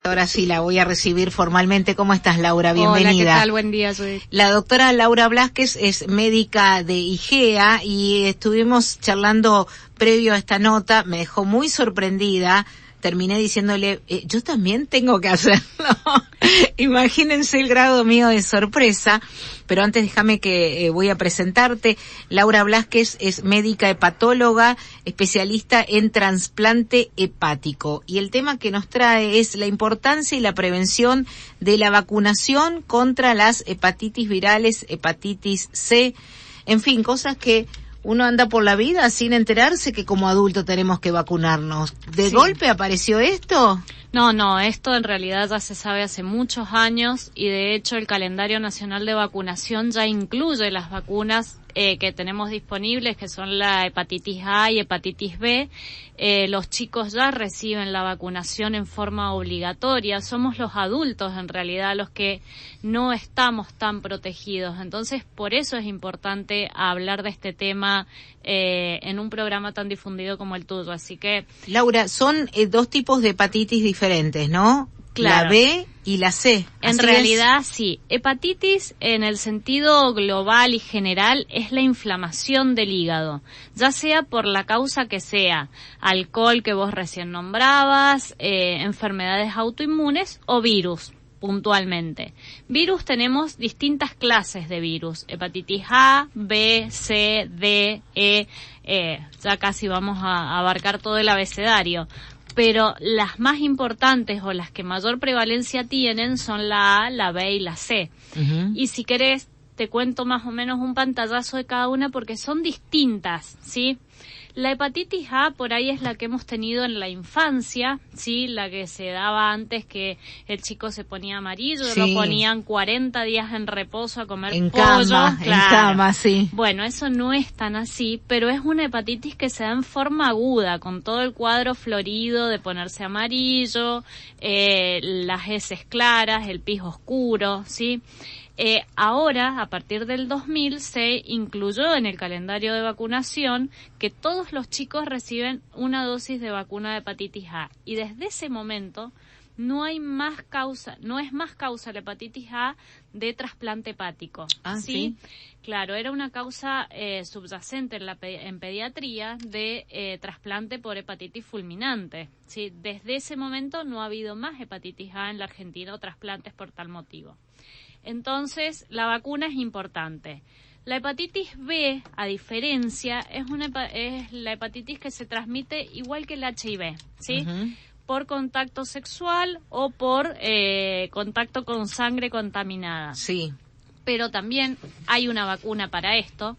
Ahora sí la voy a recibir formalmente. ¿Cómo estás, Laura? Bienvenida. Hola, ¿qué tal? Buen día, Judith. La doctora Laura Blázquez es médica de IGEA y estuvimos charlando previo a esta nota. Me dejó muy sorprendida. Terminé diciéndole, yo también tengo que hacerlo. Imagínense el grado mío de sorpresa. Pero antes déjame que voy a presentarte. Laura Blázquez es médica hepatóloga, especialista en trasplante hepático. Y el tema que nos trae es la importancia y la prevención de la vacunación contra las hepatitis virales, hepatitis C, en fin, cosas que uno anda por la vida sin enterarse que como adulto tenemos que vacunarnos. ¿De golpe apareció esto? No, esto en realidad ya se sabe hace muchos años y de hecho el calendario nacional de vacunación ya incluye las vacunas que tenemos disponibles, que son la hepatitis A y hepatitis B. Los chicos ya reciben la vacunación en forma obligatoria. Somos los adultos en realidad los que no estamos tan protegidos. Entonces, por eso es importante hablar de este tema en un programa tan difundido como el tuyo. Así que, Laura, son dos tipos de hepatitis diferentes, ¿no? Claro. La B y la C. En realidad, sí. Hepatitis, en el sentido global y general, es la inflamación del hígado, ya sea por la causa que sea, alcohol que vos recién nombrabas, enfermedades autoinmunes o virus, puntualmente. Virus, tenemos distintas clases de virus, hepatitis A, B, C, D, ya casi vamos a abarcar todo el abecedario. Pero las más importantes o las que mayor prevalencia tienen son la A, la B y la C. Uh-huh. Y si querés, te cuento más o menos un pantallazo de cada una porque son distintas, ¿sí? La hepatitis A por ahí es la que hemos tenido en la infancia, ¿sí? La que se daba antes, que el chico se ponía amarillo, sí. Lo ponían 40 días en reposo a comer en pollo. Cama, claro. En cama, sí. Bueno, eso no es tan así, pero es una hepatitis que se da en forma aguda, con todo el cuadro florido de ponerse amarillo, las heces claras, el pis oscuro, ¿sí? Ahora, a partir del 2000, se incluyó en el calendario de vacunación que todos los chicos reciben una dosis de vacuna de hepatitis A. Y desde ese momento no es más causa la hepatitis A de trasplante hepático. Ah, ¿sí? Claro, era una causa subyacente en pediatría de trasplante por hepatitis fulminante. ¿Sí? Desde ese momento no ha habido más hepatitis A en la Argentina o trasplantes por tal motivo. Entonces, la vacuna es importante. La hepatitis B, a diferencia, es la hepatitis que se transmite igual que el HIV, ¿sí? Uh-huh. Por contacto sexual o por contacto con sangre contaminada. Sí. Pero también hay una vacuna para esto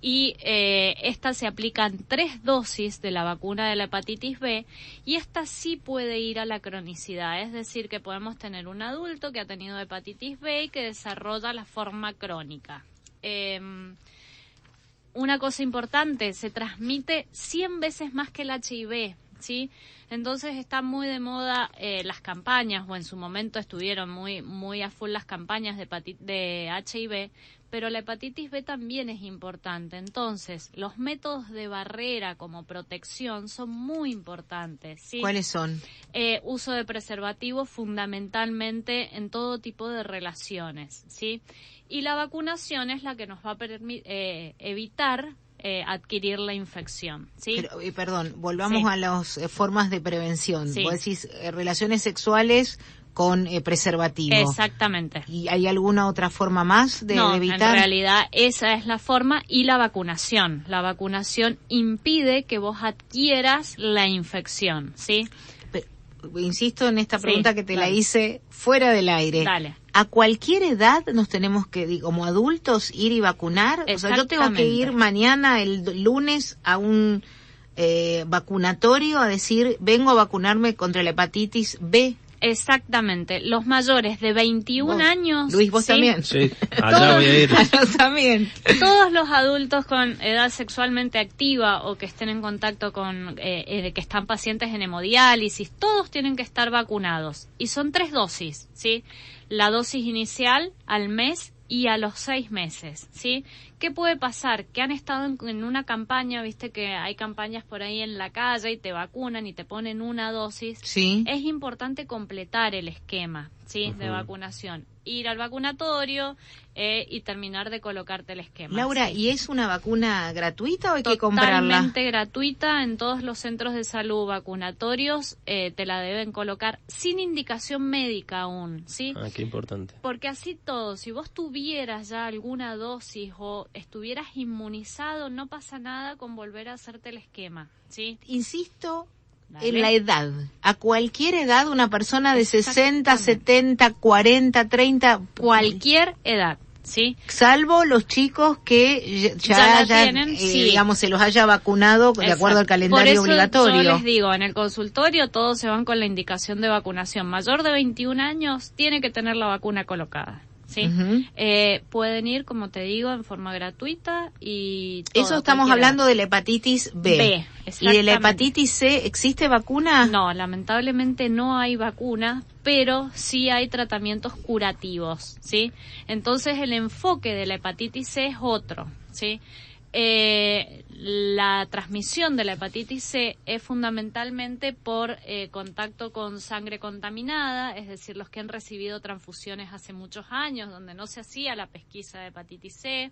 y esta se aplican 3 dosis de la vacuna de la hepatitis B y esta sí puede ir a la cronicidad, es decir, que podemos tener un adulto que ha tenido hepatitis B y que desarrolla la forma crónica. Una cosa importante, se transmite 100 veces más que el HIV, ¿sí? Entonces están muy de moda las campañas, o en su momento estuvieron muy a full las campañas de HIV, pero la hepatitis B también es importante. Entonces, los métodos de barrera como protección son muy importantes, ¿sí? ¿Cuáles son? Uso de preservativos fundamentalmente en todo tipo de relaciones, ¿sí? Y la vacunación es la que nos va a evitar adquirir la infección, ¿sí? Pero, perdón, volvamos a las formas de prevención. Sí. Vos decís relaciones sexuales con preservativo. Exactamente. ¿Y hay alguna otra forma más de evitar? En realidad esa es la forma, y la vacunación. La vacunación impide que vos adquieras la infección, ¿sí? Pero, insisto en esta pregunta que te la hice fuera del aire. Dale. ¿A cualquier edad nos tenemos que, como adultos, ir y vacunar? O sea, yo tengo que ir mañana, el lunes, a un vacunatorio a decir, vengo a vacunarme contra la hepatitis B. Exactamente. Los mayores de 21 años... Luis, ¿vos también? Sí, allá voy a ir. Yo también. Todos los adultos con edad sexualmente activa o que estén en contacto con... que están pacientes en hemodiálisis, todos tienen que estar vacunados. Y son 3 dosis, ¿sí? La dosis inicial al mes y a los 6 meses, ¿sí? ¿Qué puede pasar? Que han estado en una campaña, viste que hay campañas por ahí en la calle y te vacunan y te ponen una dosis. Sí. Es importante completar el esquema, ¿sí? De vacunación. Ir al vacunatorio y terminar de colocarte el esquema. Laura, ¿sí? ¿Y es una vacuna gratuita o hay que comprarla? Totalmente gratuita en todos los centros de salud vacunatorios, te la deben colocar sin indicación médica aún, ¿sí? Ah, qué importante. Porque así todo, si vos tuvieras ya alguna dosis o estuvieras inmunizado, no pasa nada con volver a hacerte el esquema, ¿sí? Insisto Dale. en la edad. A cualquier edad, una persona de 60, 70, 40, 30... Cualquier edad, ¿sí? Salvo los chicos que Ya la tienen, sí. digamos, se los haya vacunado de acuerdo al calendario Por eso obligatorio. Yo les digo, en el consultorio todos se van con la indicación de vacunación. Mayor de 21 años tiene que tener la vacuna colocada. ¿Sí? Pueden ir, como te digo, en forma gratuita y todo, eso estamos hablando de la hepatitis B. ¿Y de la hepatitis C existe vacuna? No, lamentablemente no hay vacuna, pero sí hay tratamientos curativos, ¿sí? Entonces el enfoque de la hepatitis C es otro, ¿sí? La transmisión de la hepatitis C es fundamentalmente por contacto con sangre contaminada, es decir, los que han recibido transfusiones hace muchos años, donde no se hacía la pesquisa de hepatitis C,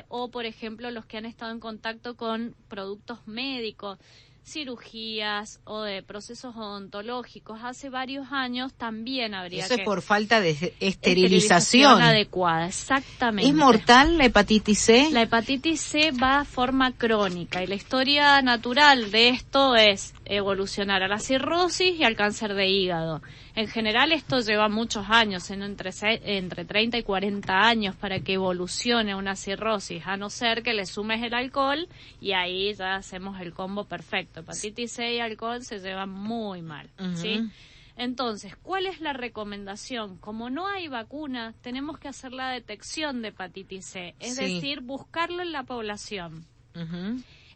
o por ejemplo los que han estado en contacto con productos médicos, cirugías o de procesos odontológicos hace varios años, también habría Eso es por falta de esterilización adecuada, exactamente. ¿Es mortal la hepatitis C? La hepatitis C va a forma crónica y la historia natural de esto es evolucionar a la cirrosis y al cáncer de hígado. En general esto lleva muchos años, entre 30 y 40 años para que evolucione una cirrosis, a no ser que le sumes el alcohol y ahí ya hacemos el combo perfecto. Hepatitis C y alcohol se llevan muy mal, ¿sí? Entonces, ¿cuál es la recomendación? Como no hay vacuna, tenemos que hacer la detección de hepatitis C, es decir, buscarlo en la población.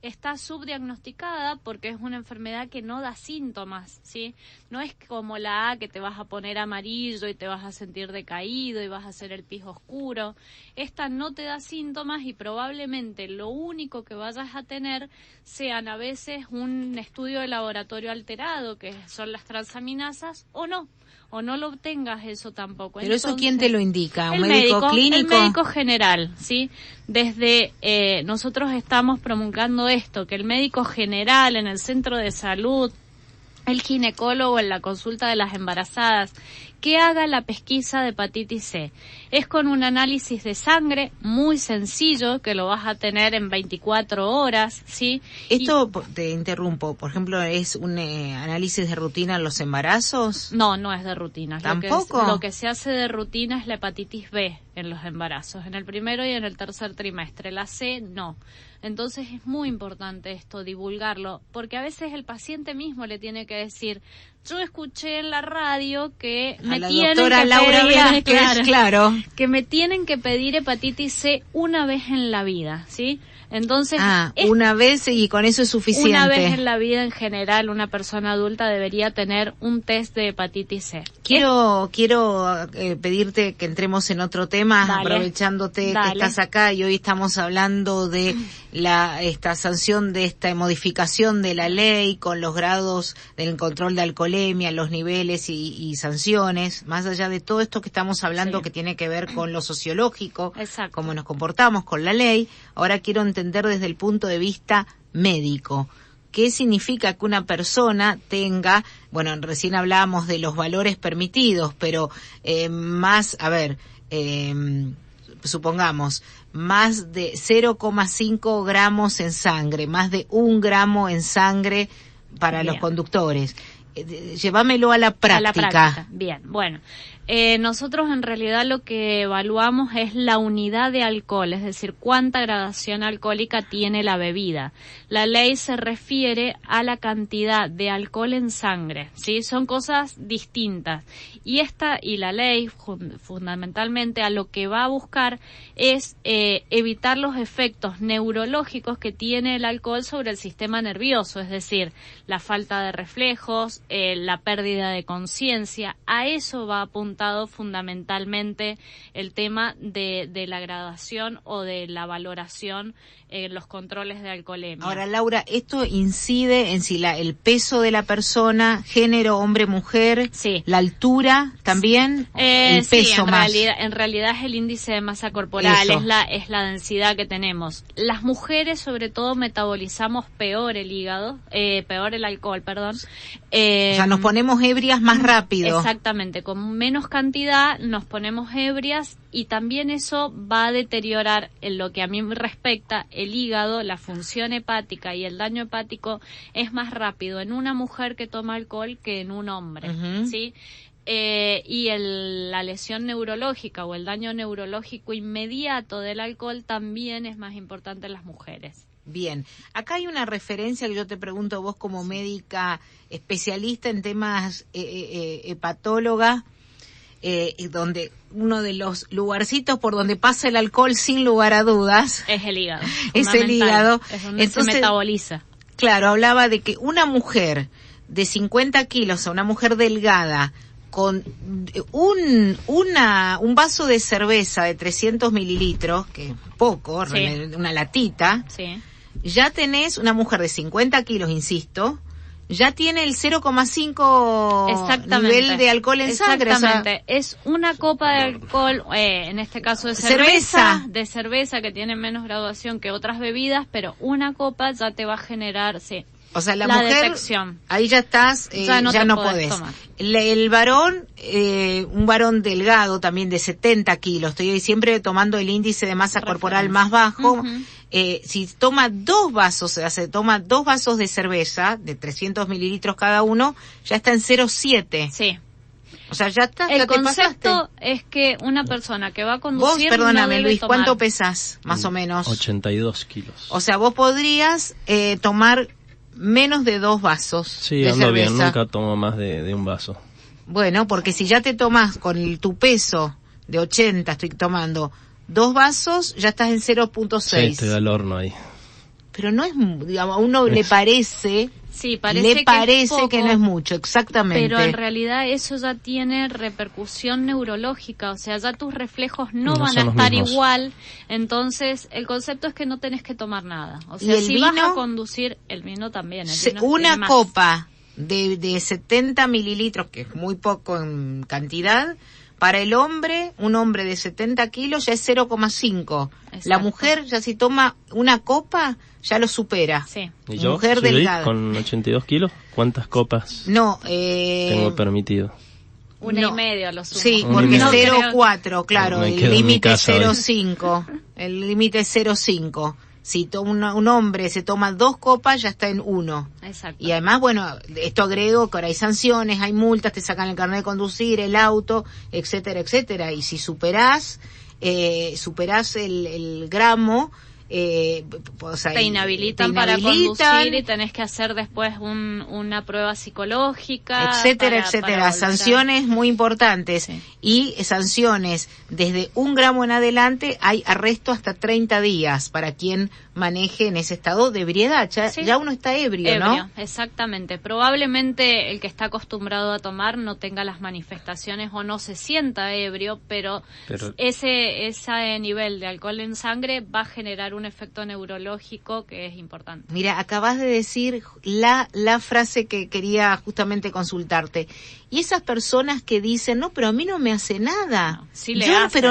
Está subdiagnosticada porque es una enfermedad que no da síntomas, ¿sí? No es como la A, que te vas a poner amarillo y te vas a sentir decaído y vas a hacer el pis oscuro. Esta no te da síntomas y probablemente lo único que vayas a tener sean a veces un estudio de laboratorio alterado, que son las transaminasas, o no lo obtengas eso tampoco. ¿Pero entonces, eso quién te lo indica? ¿Un médico clínico? El médico general, ¿sí? Desde nosotros estamos promulgando esto, que el médico general en el centro de salud, el ginecólogo en la consulta de las embarazadas, que haga la pesquisa de hepatitis C. Es con un análisis de sangre muy sencillo, que lo vas a tener en 24 horas, ¿sí? Esto, te interrumpo, por ejemplo, ¿es un análisis de rutina en los embarazos? No, no es de rutina. ¿Tampoco? Lo que se hace de rutina es la hepatitis B en los embarazos, en el primero y en el tercer trimestre. La C, no. Entonces es muy importante esto, divulgarlo, porque a veces el paciente mismo le tiene que decir, yo escuché en la radio que me tienen doctora que Laura pedir, claro, que me tienen que pedir hepatitis C una vez en la vida, ¿sí? Entonces, una vez y con eso es suficiente. Una vez en la vida en general, una persona adulta debería tener un test de hepatitis C. Quiero pedirte que entremos en otro tema, aprovechándote que estás acá y hoy estamos hablando de esta sanción de esta modificación de la ley con los grados del control de alcoholemia, los niveles y sanciones, más allá de todo esto que estamos hablando que tiene que ver con lo sociológico, cómo nos comportamos con la ley. Ahora quiero entender desde el punto de vista médico. ¿Qué significa que una persona tenga, bueno, recién hablábamos de los valores permitidos, pero supongamos, más de 0,5 gramos en sangre, más de 1 gramo en sangre para los conductores? Llévamelo a la práctica. Bien, bueno. Nosotros en realidad lo que evaluamos es la unidad de alcohol, es decir, cuánta gradación alcohólica tiene la bebida. La ley se refiere a la cantidad de alcohol en sangre, ¿sí? Son cosas distintas. Y la ley fundamentalmente a lo que va a buscar es evitar los efectos neurológicos que tiene el alcohol sobre el sistema nervioso, es decir, la falta de reflejos, la pérdida de conciencia. A eso va a apuntar preguntado fundamentalmente el tema de la gradación o de la valoración en los controles de alcoholemia. Ahora, Laura, ¿esto incide en si el peso de la persona, género, hombre, mujer, sí, la altura también, el peso sí, más? En realidad es el índice de masa corporal, es la densidad que tenemos. Las mujeres, sobre todo, metabolizamos peor el alcohol, perdón. O sea, nos ponemos ebrias más rápido. Exactamente, con menos cantidad nos ponemos ebrias y también eso va a deteriorar, en lo que a mí me respecta, el hígado, la función hepática, y el daño hepático es más rápido en una mujer que toma alcohol que en un hombre, ¿sí? Y la lesión neurológica o el daño neurológico inmediato del alcohol también es más importante en las mujeres. Bien, acá hay una referencia que yo te pregunto vos como médica especialista en temas hepatóloga, donde uno de los lugarcitos por donde pasa el alcohol sin lugar a dudas es el hígado. Es el hígado. Es donde entonces, se metaboliza. Claro, hablaba de que una mujer de 50 kilos, o una mujer delgada, con un vaso de cerveza de 300 mililitros, que es poco, sí, una latita, sí, ya tenés una mujer de 50 kilos, insisto, ya tiene el 0,5 nivel de alcohol en sangre. Exactamente, o sea, es una copa de alcohol, en este caso de cerveza, que tiene menos graduación que otras bebidas, pero una copa ya te va a generar, sí. O sea, la mujer, detección. Ahí ya estás, ya no podés. El varón, un varón delgado también de 70 kilos, estoy siempre tomando el índice de masa corporal más bajo, si toma dos vasos de cerveza, de 300 mililitros cada uno, ya está en 0,7. Sí. O sea, ya está, el ya te concepto pasaste. Es que una persona que va a conducir... Vos, perdóname, no Luis, tomar. ¿cuánto pesás, más o menos? 82 kilos. O sea, vos podrías tomar menos de 2 vasos sí, de ando cerveza. Bien, nunca tomo más de un vaso. Bueno, porque si ya te tomas con tu peso de 80, estoy tomando 2 vasos, ya estás en 0,6. Sí, estoy al horno ahí. Pero no es, digamos, a uno le parece... Sí, parece que no es mucho, exactamente. Pero en realidad eso ya tiene repercusión neurológica, o sea, ya tus reflejos no van a estar igual. Entonces, el concepto es que no tenés que tomar nada. O sea, si vas a conducir, el vino también. Una copa de 70 mililitros, que es muy poco en cantidad, para el hombre, un hombre de 70 kilos ya es 0,5. La mujer ya si toma una copa ya lo supera. Sí. ¿Y yo? Mujer delgada. Con 82 kilos, ¿cuántas copas tengo permitido? Una y media lo sumo. Sí, porque 0,4, claro, el límite es 0,5. El límite es 0,5. Si un hombre se toma 2 copas, ya está en 1. Exacto. Y además, bueno, esto agrego que ahora hay sanciones, hay multas, te sacan el carnet de conducir, el auto, etcétera, etcétera. Y si superás el gramo, o sea, te inhabilitan para conducir y tenés que hacer después una prueba psicológica, etcétera, etcétera. Sanciones muy importantes. Sí. Y sanciones desde 1 gramo en adelante, hay arresto hasta 30 días para quien maneje en ese estado de ebriedad. Ya uno está ebrio, ¿no? Exactamente. Probablemente el que está acostumbrado a tomar no tenga las manifestaciones o no se sienta ebrio, pero ese nivel de alcohol en sangre va a generar un efecto neurológico que es importante. Mira, acabas de decir la frase que quería justamente consultarte. Y esas personas que dicen, no, pero a mí no me hace nada. No, sí le hacen.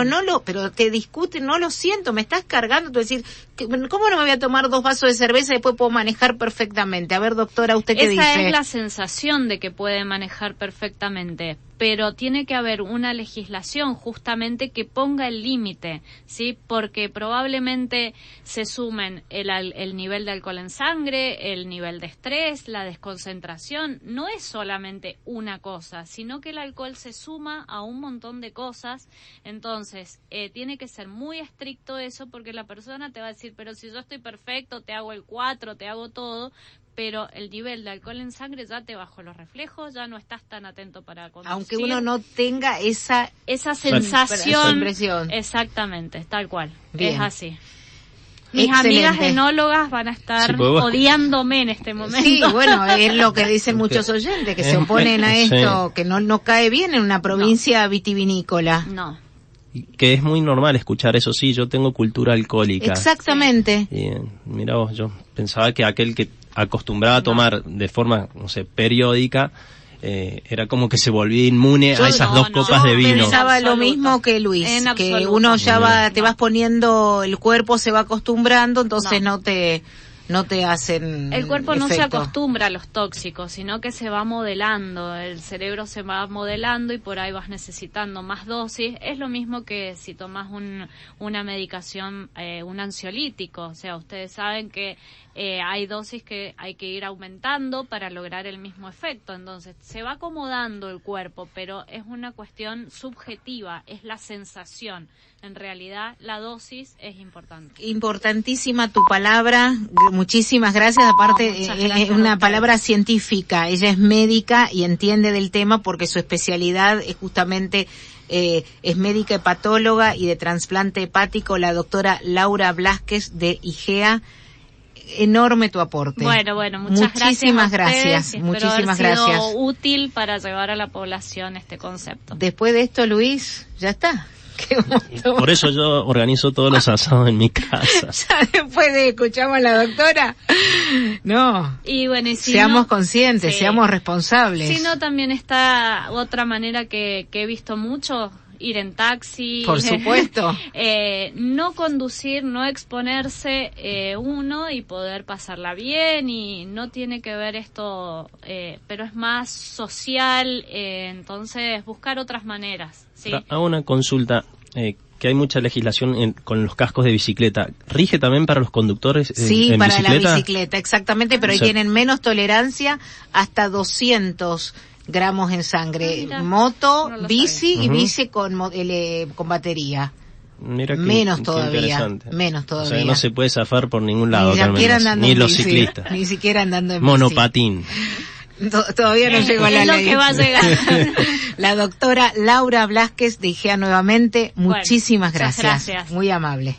Pero te discuten, no lo siento, me estás cargando. Tú decir, ¿cómo no me voy a tomar 2 vasos de cerveza y después puedo manejar perfectamente? A ver, doctora, ¿usted qué dice? Esa es la sensación de que puede manejar perfectamente, pero tiene que haber una legislación justamente que ponga el límite, ¿sí? Porque probablemente se sumen el nivel de alcohol en sangre, el nivel de estrés, la desconcentración. No es solamente una cosa, sino que el alcohol se suma a un montón de cosas. Entonces, tiene que ser muy estricto eso, porque la persona te va a decir, pero si yo estoy perfecto, te hago el 4, te hago todo, pero el nivel de alcohol en sangre ya te bajó los reflejos, ya no estás tan atento para conducir. Aunque uno no tenga esa sensación. Impresión. Exactamente, tal cual. Bien. Es así. Mis amigas enólogas van a estar odiándome en este momento. Sí, bueno, es lo que dicen muchos oyentes, que se oponen a esto, que no cae bien en una provincia vitivinícola. No. Que es muy normal escuchar eso, sí, yo tengo cultura alcohólica. Exactamente. Mira vos, yo pensaba que aquel que acostumbraba a tomar de forma, no sé, periódica, era como que se volvía inmune a esas dos copas de vino. Yo pensaba lo mismo que Luis, que uno ya te vas poniendo, el cuerpo se va acostumbrando, entonces no te hacen el cuerpo no efecto. Se acostumbra a los tóxicos, sino que se va modelando, el cerebro se va modelando y por ahí vas necesitando más dosis. Es lo mismo que si tomas una medicación, un ansiolítico, o sea, ustedes saben que hay dosis que hay que ir aumentando para lograr el mismo efecto, entonces se va acomodando el cuerpo, pero es una cuestión subjetiva, es la sensación. En realidad la dosis es importante. Importantísima tu palabra, muchísimas gracias, aparte es una palabra científica, ella es médica y entiende del tema porque su especialidad es justamente es médica hepatóloga y de trasplante hepático, la doctora Laura Blázquez de IGEA. Enorme tu aporte. Bueno, muchísimas gracias. Muchísimas gracias. Útil para llevar a la población este concepto. Después de esto, Luis, ya está. Por eso yo organizo todos los asados en mi casa. Ya después de escuchamos a la doctora. No. Y bueno, y si seamos conscientes, seamos responsables. Si no, también está otra manera que he visto mucho. Ir en taxi. Por supuesto. No conducir, no exponerse uno y poder pasarla bien, y no tiene que ver esto, pero es más social, entonces buscar otras maneras. ¿Sí? Hago una consulta, que hay mucha legislación con los cascos de bicicleta. ¿Rige también para los conductores sí, en para bicicleta? La bicicleta, exactamente, pero ahí tienen menos tolerancia, hasta 200 gramos en sangre. Moto, bici y bici con batería. Mira menos todavía. O sea, no se puede zafar por ningún lado, ni los ciclistas. Ni siquiera andando en monopatín. Todavía no llegó a la ley. Es lo que va a llegar. La doctora Laura Blázquez de IGEA nuevamente, muchísimas gracias. Gracias. Muy amable.